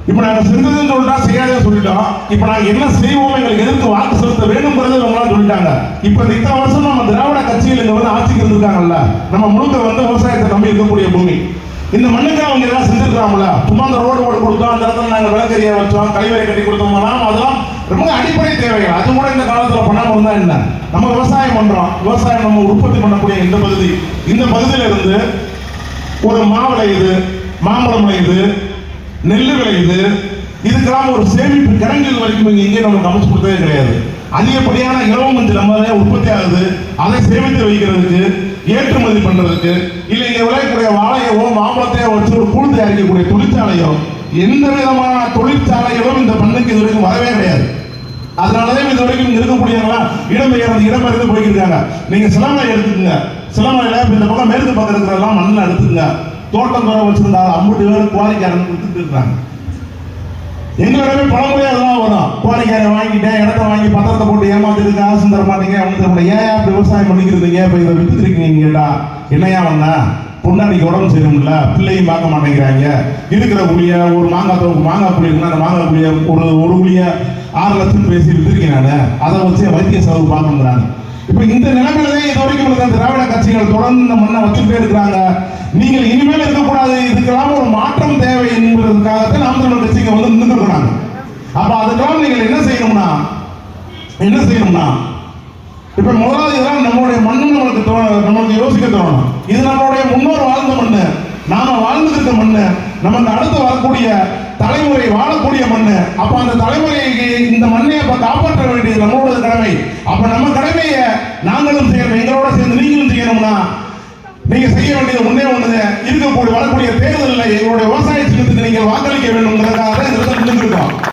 இப்ப நாங்க செஞ்சதுன்னு சொல்லிட்டா செய்யாதே சொல்லிட்டோம். இப்ப நாங்க என்ன செய்வோம், எங்களுக்கு எதிர்த்து வாக்கு செலுத்த வேணும்ங்கிறத அவங்களாம் சொல்லிட்டாங்க. இப்ப இத்தனை வருஷம் நம்ம திராவிட கட்சிகள் இங்க வந்து ஆட்சிக்கு இருந்திருக்காங்கல்ல, நம்ம முழுக்க வந்து விவசாயத்தை நம்பி இருக்கக்கூடிய பூமி. இந்த மண்ணுக்கு அவங்க எல்லாம் செஞ்சிருக்காங்கள, சும்மா அந்த ரோடு போட்டு கொடுத்தோம், அந்த இடத்துல நாங்க விளக்கறியை வச்சோம், கழிவறை கட்டி கொடுத்தோம்னா அதெல்லாம் ரொம்ப அடிப்படை தேவைகள். அது கூட இந்த காலத்துல பண்ணாம இருந்தா என்ன? நம்ம விவசாயம் பண்றோம், விவசாயம் நம்ம உற்பத்தி பண்ணக்கூடிய இந்த பகுதியில இருந்து ஒரு மா விளையுது, மாம்பழம் விளையுது, நெல் விளையுது. இதுக்கெல்லாம் ஒரு சேமிப்பு கிடங்குகள் வரைக்கும் இங்கே நமக்கு அமைச்சு கொடுத்ததே கிடையாது. அதிகப்படியான இலவ மஞ்சள் நம்ம உற்பத்தி ஆகுது, அதை சேமித்து வைக்கிறதுக்கு, ஏற்றுமதி பண்றதுக்கு, இல்ல இங்க விளையக்கூடிய வாழையவோ மாம்பழத்தையோ வச்சு ஒரு கூழ் தயாரிக்கக்கூடிய தொழிற்சாலையோ, எந்த விதமான தொழிற்சாலைகளும் இந்த மண்ணுக்கு இது வரைக்கும் வரவே கிடையாது. அதனாலதான் இது வரைக்கும் இருக்கக்கூடியவங்களா இடம்பெயர்ந்து போய்க்கிருக்காங்க. நீங்க சிலமலை எடுத்துக்கங்க, சிலமலையில இந்த பக்கம் மேற்கு பக்கம் இருக்கிறதெல்லாம் மண்ணில் எடுத்துக்கங்க. தோட்டம் தோற வச்சிருந்தாலும் 50 பேர் குவாரிக்காரன் கொடுத்துட்டு இருக்காங்க. எங்களிடமே பழமொழியா அதெல்லாம் வரும். குவாரிக்காரை வாங்கிட்டேன், இடத்த வாங்கி பத்திரத்தை போட்டு ஏமாத்திட்டு காசு தர மாட்டீங்க, அவங்க தர மாட்டீங்க. ஏன் அப்படி விவசாயம் பண்ணிக்கிறீங்க? இப்ப இதை வித்துருக்கீங்க கேட்டா என்னையா வந்தா பொண்டாடிக்கு உடம்பு செய்யணும்ல, பிள்ளையும் பார்க்க மாட்டேங்கிறாங்க. இருக்கிற புளிய ஒரு மாங்காய் புளி இருக்குன்னா அந்த மாங்காய் புளிய ஒரு புளிய 6 லட்சம் பேசி வித்துருக்கேன் நானு, அதை வச்சு வைத்திய செலவு பார்க்கணுங்கிறாங்க. இப்ப இந்த நிலைமையிலே இது வரைக்கும் திராவிட கட்சிகள் தொடர்ந்து இந்த மண்ணை வச்சுட்டே இருக்கிறாங்க. நீங்கள் இனிமேல் இருக்கக்கூடாது, இதுக்கெல்லாம் ஒரு மாற்றம் தேவை என்பதற்காகத்தான் நாம் தமிழர் கட்சிங்க வந்து நின்றுக்கிறாங்க. அப்ப அதுக்கெல்லாம் நீங்கள் என்ன செய்யணும்னா இப்ப முதலாவது இதெல்லாம் நம்மளுடைய மண்ணு நம்மளுக்கு யோசிக்க தோணும். இது நம்மளுடைய முன்னோர் வாழ்ந்த மண்ணு, நாம வாழ்ந்துகிட்ட மண்ணு, நமக்கு அடுத்து வரக்கூடிய தலைமுறை வாழக்கூடிய மண்ணு. அப்ப அந்த தலைமுறைக்கு இந்த மண்ணை அப்ப காப்பாற்ற வேண்டியது நம்மளோட கடமை. அப்ப நம்ம கடமையை நாங்களும் செய்யணும், எங்களோட சேர்ந்து நீங்களும் செய்யணும்னா நீங்க செய்ய வேண்டியது ஒண்ணே ஒண்ணுங்க, இருக்கக்கூடிய வரக்கூடிய தேர்தலில் எங்களுடைய விவசாய சின்னத்துக்கு நீங்கள் வாக்களிக்க வேண்டும்.